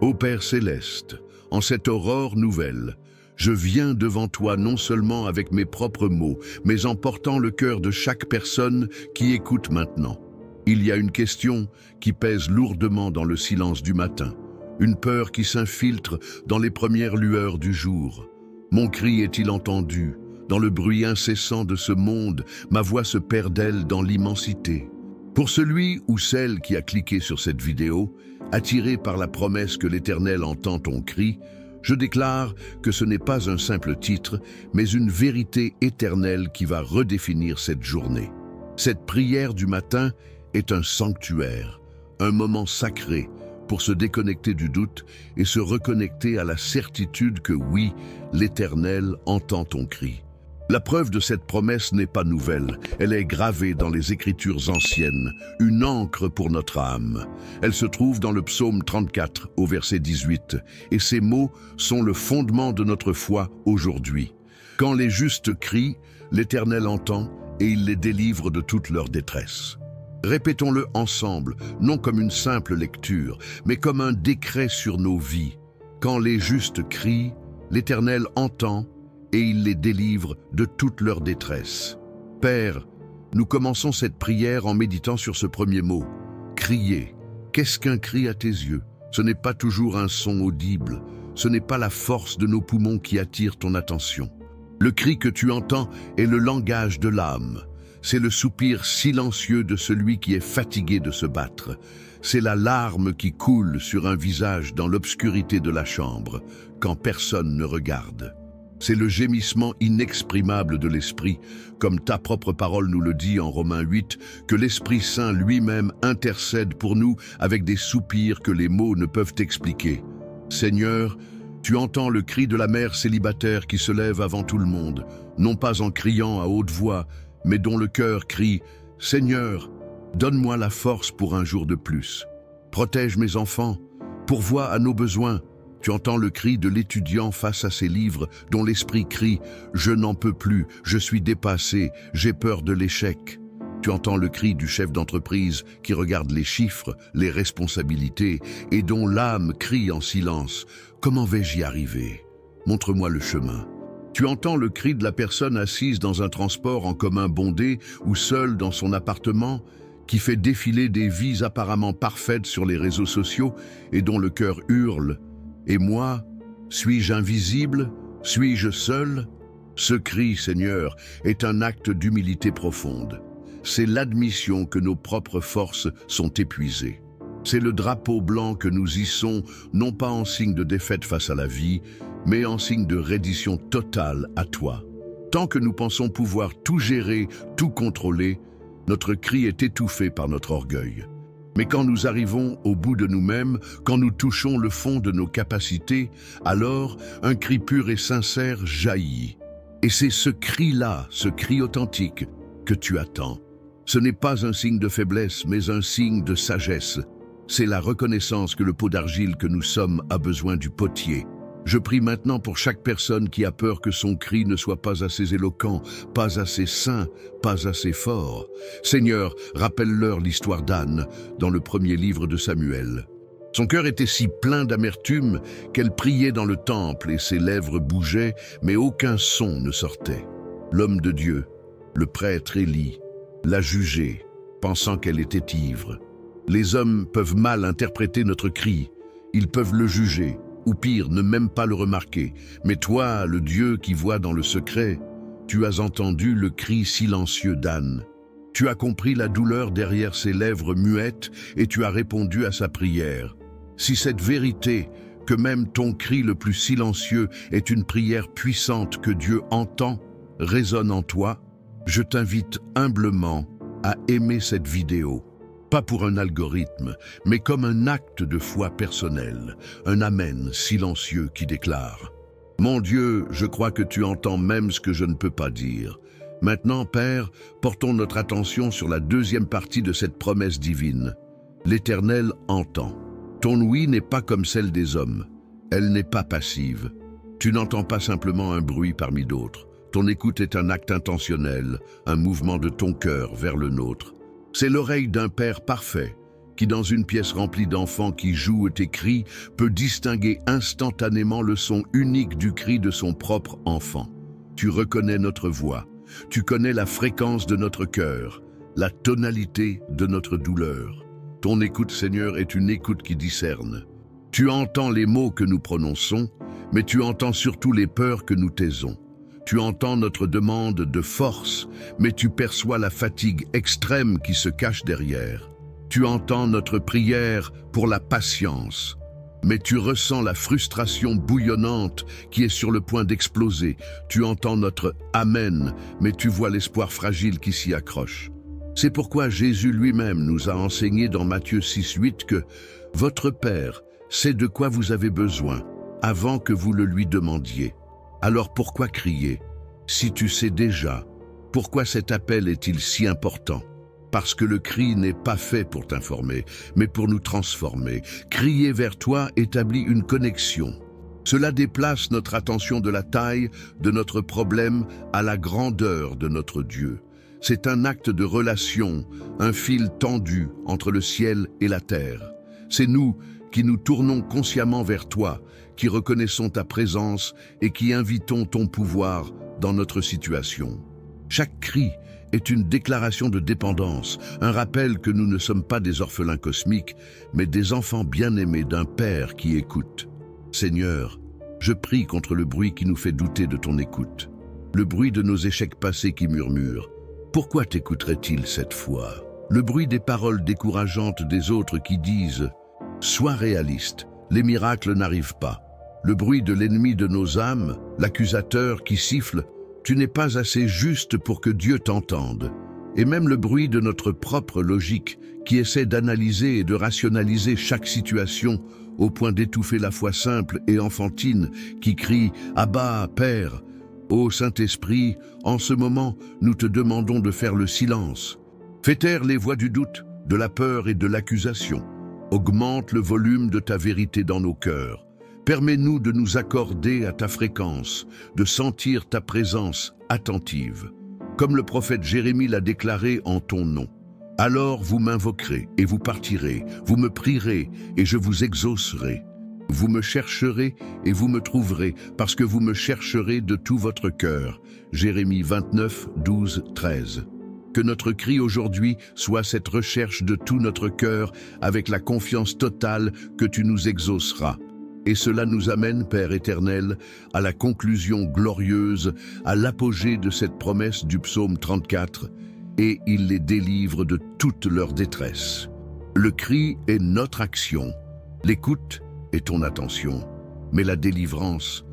Ô Père céleste, en cette aurore nouvelle, je viens devant toi non seulement avec mes propres mots, mais en portant le cœur de chaque personne qui écoute maintenant. Il y a une question qui pèse lourdement dans le silence du matin, une peur qui s'infiltre dans les premières lueurs du jour. Mon cri est-il entendu? Dans le bruit incessant de ce monde, ma voix se perd-elle dans l'immensité? Pour celui ou celle qui a cliqué sur cette vidéo, attiré par la promesse que l'Éternel entend ton cri, je déclare que ce n'est pas un simple titre, mais une vérité éternelle qui va redéfinir cette journée. Cette prière du matin est un sanctuaire, un moment sacré pour se déconnecter du doute et se reconnecter à la certitude que oui, l'Éternel entend ton cri. La preuve de cette promesse n'est pas nouvelle, elle est gravée dans les Écritures anciennes, une encre pour notre âme. Elle se trouve dans le psaume 34 au verset 18, et ces mots sont le fondement de notre foi aujourd'hui. Quand les justes crient, l'Éternel entend et il les délivre de toute leur détresse. Répétons-le ensemble, non comme une simple lecture, mais comme un décret sur nos vies. Quand les justes crient, l'Éternel entend et il les délivre de toute leur détresse. Père, nous commençons cette prière en méditant sur ce premier mot. Crier. Qu'est-ce qu'un cri à tes yeux? Ce n'est pas toujours un son audible. Ce n'est pas la force de nos poumons qui attire ton attention. Le cri que tu entends est le langage de l'âme. C'est le soupir silencieux de celui qui est fatigué de se battre. C'est la larme qui coule sur un visage dans l'obscurité de la chambre, quand personne ne regarde. C'est le gémissement inexprimable de l'Esprit, comme ta propre parole nous le dit en Romains 8, que l'Esprit Saint lui-même intercède pour nous avec des soupirs que les mots ne peuvent expliquer. Seigneur, tu entends le cri de la mère célibataire qui se lève avant tout le monde, non pas en criant à haute voix, mais dont le cœur crie « Seigneur, donne-moi la force pour un jour de plus. Protège mes enfants, pourvois à nos besoins. » Tu entends le cri de l'étudiant face à ses livres dont l'esprit crie « Je n'en peux plus, je suis dépassé, j'ai peur de l'échec ». Tu entends le cri du chef d'entreprise qui regarde les chiffres, les responsabilités et dont l'âme crie en silence « Comment vais-je y arriver? Montre-moi le chemin ». Tu entends le cri de la personne assise dans un transport en commun bondé ou seule dans son appartement qui fait défiler des vies apparemment parfaites sur les réseaux sociaux et dont le cœur hurle « Et moi, suis-je invisible? Suis-je seul ?» Ce cri, Seigneur, est un acte d'humilité profonde. C'est l'admission que nos propres forces sont épuisées. C'est le drapeau blanc que nous hissons, non pas en signe de défaite face à la vie, mais en signe de reddition totale à toi. Tant que nous pensons pouvoir tout gérer, tout contrôler, notre cri est étouffé par notre orgueil. Mais quand nous arrivons au bout de nous-mêmes, quand nous touchons le fond de nos capacités, alors un cri pur et sincère jaillit. Et c'est ce cri-là, ce cri authentique, que tu attends. Ce n'est pas un signe de faiblesse, mais un signe de sagesse. C'est la reconnaissance que le pot d'argile que nous sommes a besoin du potier. Je prie maintenant pour chaque personne qui a peur que son cri ne soit pas assez éloquent, pas assez sain, pas assez fort. Seigneur, rappelle-leur l'histoire d'Anne dans le premier livre de Samuel. Son cœur était si plein d'amertume qu'elle priait dans le temple et ses lèvres bougeaient, mais aucun son ne sortait. L'homme de Dieu, le prêtre Élie, l'a jugée, pensant qu'elle était ivre. Les hommes peuvent mal interpréter notre cri, ils peuvent le juger, ou pire, ne même pas le remarquer. Mais toi, le Dieu qui voit dans le secret, tu as entendu le cri silencieux d'Anne. Tu as compris la douleur derrière ses lèvres muettes et tu as répondu à sa prière. Si cette vérité, que même ton cri le plus silencieux est une prière puissante que Dieu entend, résonne en toi, je t'invite humblement à aimer cette vidéo. Pas pour un algorithme, mais comme un acte de foi personnel, un amen silencieux qui déclare « Mon Dieu, je crois que tu entends même ce que je ne peux pas dire. Maintenant, Père, portons notre attention sur la deuxième partie de cette promesse divine. L'Éternel entend. Ton oui n'est pas comme celle des hommes. Elle n'est pas passive. Tu n'entends pas simplement un bruit parmi d'autres. Ton écoute est un acte intentionnel, un mouvement de ton cœur vers le nôtre. C'est l'oreille d'un Père parfait qui dans une pièce remplie d'enfants qui jouent et crient, peut distinguer instantanément le son unique du cri de son propre enfant. Tu reconnais notre voix, tu connais la fréquence de notre cœur, la tonalité de notre douleur. Ton écoute, Seigneur, est une écoute qui discerne. Tu entends les mots que nous prononçons, mais tu entends surtout les peurs que nous taisons. Tu entends notre demande de force, mais tu perçois la fatigue extrême qui se cache derrière. Tu entends notre prière pour la patience, mais tu ressens la frustration bouillonnante qui est sur le point d'exploser. Tu entends notre « Amen », mais tu vois l'espoir fragile qui s'y accroche. C'est pourquoi Jésus lui-même nous a enseigné dans Matthieu 6,8 que « Votre Père sait de quoi vous avez besoin avant que vous le lui demandiez. Alors pourquoi crier? Si tu sais déjà, pourquoi cet appel est-il si important? Parce que le cri n'est pas fait pour t'informer, mais pour nous transformer. Crier vers toi établit une connexion. Cela déplace notre attention de la taille de notre problème à la grandeur de notre Dieu. C'est un acte de relation, un fil tendu entre le ciel et la terre. C'est nous qui nous tournons consciemment vers toi, qui reconnaissons ta présence et qui invitons ton pouvoir dans notre situation. Chaque cri est une déclaration de dépendance, un rappel que nous ne sommes pas des orphelins cosmiques, mais des enfants bien-aimés d'un Père qui écoute. Seigneur, je prie contre le bruit qui nous fait douter de ton écoute, le bruit de nos échecs passés qui murmurent. Pourquoi t'écouterait-il cette fois? Le bruit des paroles décourageantes des autres qui disent « Sois réaliste, les miracles n'arrivent pas ». Le bruit de l'ennemi de nos âmes, l'accusateur qui siffle « Tu n'es pas assez juste pour que Dieu t'entende ». Et même le bruit de notre propre logique qui essaie d'analyser et de rationaliser chaque situation au point d'étouffer la foi simple et enfantine qui crie « Abba, Père ». Ô Saint-Esprit, en ce moment, nous te demandons de faire le silence. Fais taire les voix du doute, de la peur et de l'accusation. Augmente le volume de ta vérité dans nos cœurs. Permets-nous de nous accorder à ta fréquence, de sentir ta présence attentive. Comme le prophète Jérémie l'a déclaré en ton nom. Alors vous m'invoquerez et vous partirez, vous me prierez et je vous exaucerai. Vous me chercherez et vous me trouverez, parce que vous me chercherez de tout votre cœur. Jérémie 29, 12, 13. Que notre cri aujourd'hui soit cette recherche de tout notre cœur, avec la confiance totale que tu nous exauceras. Et cela nous amène, Père éternel, à la conclusion glorieuse, à l'apogée de cette promesse du psaume 34, et il les délivre de toute leur détresse. Le cri est notre action, l'écoute est ton attention, mais la délivrance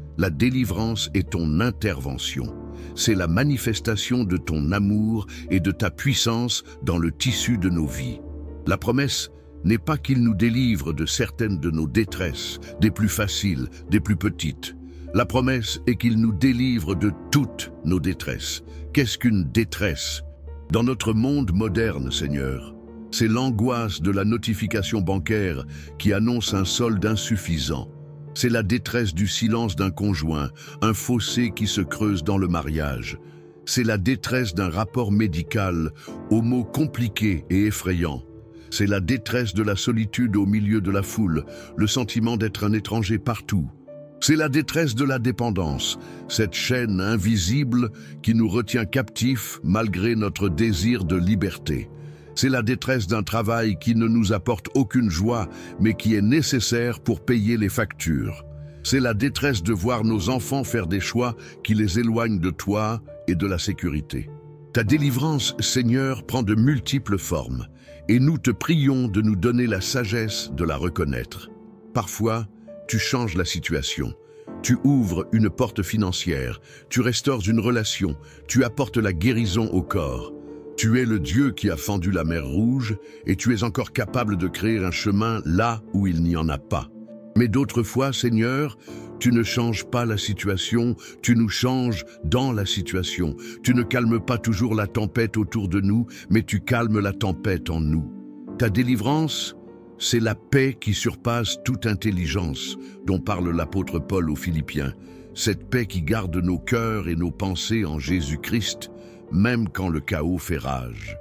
est ton intervention. C'est la manifestation de ton amour et de ta puissance dans le tissu de nos vies. La promesse n'est pas qu'il nous délivre de certaines de nos détresses, des plus faciles, des plus petites. La promesse est qu'il nous délivre de toutes nos détresses. Qu'est-ce qu'une détresse? Dans notre monde moderne, Seigneur, c'est l'angoisse de la notification bancaire qui annonce un solde insuffisant. C'est la détresse du silence d'un conjoint, un fossé qui se creuse dans le mariage. C'est la détresse d'un rapport médical aux mots compliqués et effrayants. C'est la détresse de la solitude au milieu de la foule, le sentiment d'être un étranger partout. C'est la détresse de la dépendance, cette chaîne invisible qui nous retient captifs malgré notre désir de liberté. C'est la détresse d'un travail qui ne nous apporte aucune joie, mais qui est nécessaire pour payer les factures. C'est la détresse de voir nos enfants faire des choix qui les éloignent de toi et de la sécurité. Ta délivrance, Seigneur, prend de multiples formes, et nous te prions de nous donner la sagesse de la reconnaître. Parfois, tu changes la situation. Tu ouvres une porte financière, tu restaures une relation, tu apportes la guérison au corps. Tu es le Dieu qui a fendu la mer Rouge et tu es encore capable de créer un chemin là où il n'y en a pas. Mais d'autres fois, Seigneur, tu ne changes pas la situation, tu nous changes dans la situation. Tu ne calmes pas toujours la tempête autour de nous, mais tu calmes la tempête en nous. Ta délivrance, c'est la paix qui surpasse toute intelligence, dont parle l'apôtre Paul aux Philippiens. Cette paix qui garde nos cœurs et nos pensées en Jésus-Christ, même quand le chaos fait rage.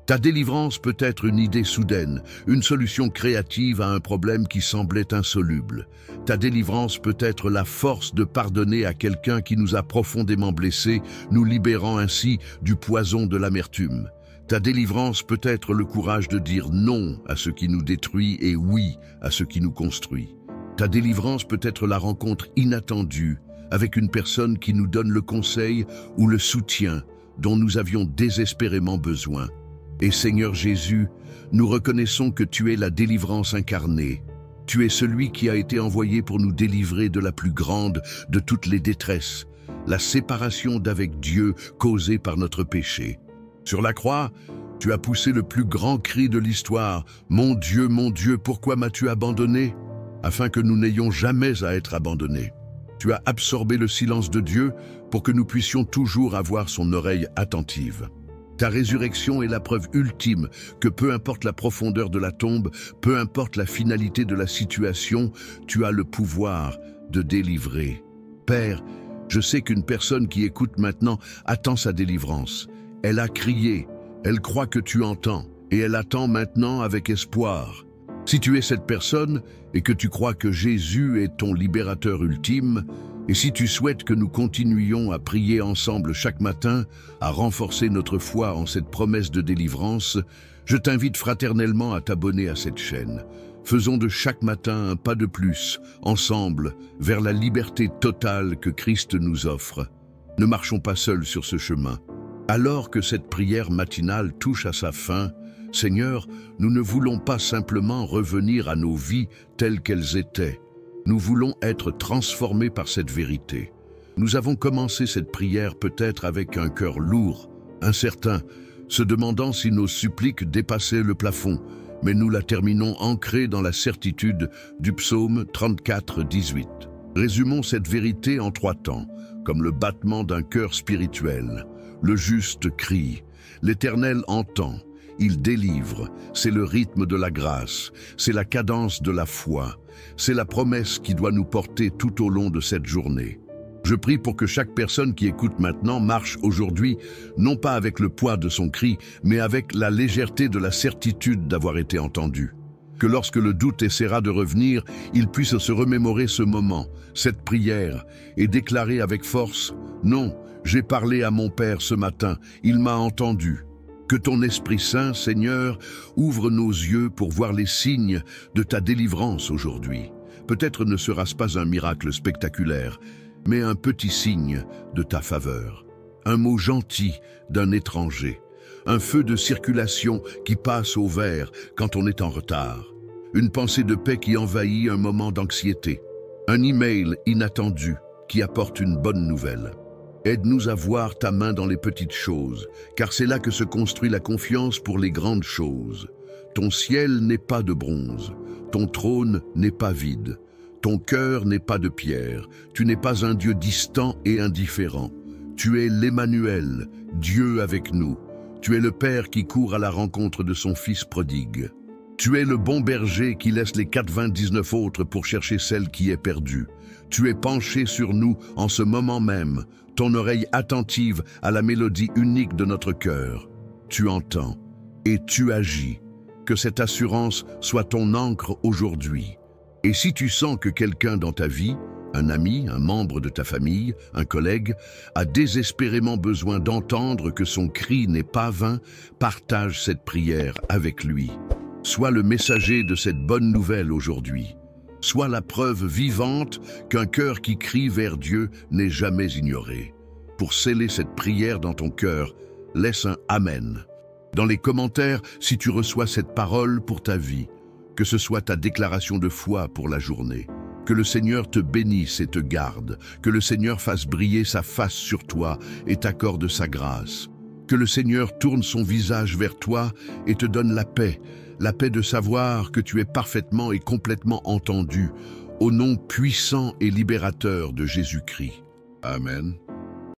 Ta délivrance peut être une idée soudaine, une solution créative à un problème qui semblait insoluble. Ta délivrance peut être la force de pardonner à quelqu'un qui nous a profondément blessés, nous libérant ainsi du poison de l'amertume. Ta délivrance peut être le courage de dire non à ce qui nous détruit et oui à ce qui nous construit. Ta délivrance peut être la rencontre inattendue avec une personne qui nous donne le conseil ou le soutien dont nous avions désespérément besoin. Et Seigneur Jésus, nous reconnaissons que tu es la délivrance incarnée. Tu es celui qui a été envoyé pour nous délivrer de la plus grande de toutes les détresses, la séparation d'avec Dieu causée par notre péché. Sur la croix, tu as poussé le plus grand cri de l'histoire. Mon Dieu, pourquoi m'as-tu abandonné? Afin que nous n'ayons jamais à être abandonnés. Tu as absorbé le silence de Dieu pour que nous puissions toujours avoir son oreille attentive. Ta résurrection est la preuve ultime que peu importe la profondeur de la tombe, peu importe la finalité de la situation, tu as le pouvoir de délivrer. Père, je sais qu'une personne qui écoute maintenant attend sa délivrance. Elle a crié, elle croit que tu entends, et elle attend maintenant avec espoir. Si tu es cette personne et que tu crois que Jésus est ton libérateur ultime, et si tu souhaites que nous continuions à prier ensemble chaque matin, à renforcer notre foi en cette promesse de délivrance, je t'invite fraternellement à t'abonner à cette chaîne. Faisons de chaque matin un pas de plus, ensemble, vers la liberté totale que Christ nous offre. Ne marchons pas seuls sur ce chemin. Alors que cette prière matinale touche à sa fin, Seigneur, nous ne voulons pas simplement revenir à nos vies telles qu'elles étaient. Nous voulons être transformés par cette vérité. Nous avons commencé cette prière peut-être avec un cœur lourd, incertain, se demandant si nos suppliques dépassaient le plafond, mais nous la terminons ancrée dans la certitude du psaume 34, 18. Résumons cette vérité en 3 temps, comme le battement d'un cœur spirituel. Le juste crie, l'Éternel entend, il délivre, c'est le rythme de la grâce, c'est la cadence de la foi, c'est la promesse qui doit nous porter tout au long de cette journée. Je prie pour que chaque personne qui écoute maintenant marche aujourd'hui, non pas avec le poids de son cri, mais avec la légèreté de la certitude d'avoir été entendu. Que lorsque le doute essaiera de revenir, il puisse se remémorer ce moment, cette prière, et déclarer avec force « Non, j'ai parlé à mon Père ce matin, il m'a entendu ». Que ton Esprit Saint, Seigneur, ouvre nos yeux pour voir les signes de ta délivrance aujourd'hui. Peut-être ne sera-ce pas un miracle spectaculaire, mais un petit signe de ta faveur. Un mot gentil d'un étranger. Un feu de circulation qui passe au vert quand on est en retard. Une pensée de paix qui envahit un moment d'anxiété. Un email inattendu qui apporte une bonne nouvelle. Aide-nous à voir ta main dans les petites choses, car c'est là que se construit la confiance pour les grandes choses. Ton ciel n'est pas de bronze, ton trône n'est pas vide, ton cœur n'est pas de pierre, tu n'es pas un Dieu distant et indifférent. Tu es l'Emmanuel, Dieu avec nous. Tu es le Père qui court à la rencontre de son Fils prodigue. Tu es le bon berger qui laisse les 99 autres pour chercher celle qui est perdue. Tu es penché sur nous en ce moment même, ton oreille attentive à la mélodie unique de notre cœur. Tu entends et tu agis. Que cette assurance soit ton ancre aujourd'hui. Et si tu sens que quelqu'un dans ta vie, un ami, un membre de ta famille, un collègue, a désespérément besoin d'entendre que son cri n'est pas vain, partage cette prière avec lui. Sois le messager de cette bonne nouvelle aujourd'hui. Sois la preuve vivante qu'un cœur qui crie vers Dieu n'est jamais ignoré. Pour sceller cette prière dans ton cœur, laisse un Amen. Dans les commentaires, si tu reçois cette parole pour ta vie, que ce soit ta déclaration de foi pour la journée. Que le Seigneur te bénisse et te garde, que le Seigneur fasse briller sa face sur toi et t'accorde sa grâce. Que le Seigneur tourne son visage vers toi et te donne la paix de savoir que tu es parfaitement et complètement entendu, au nom puissant et libérateur de Jésus-Christ. Amen.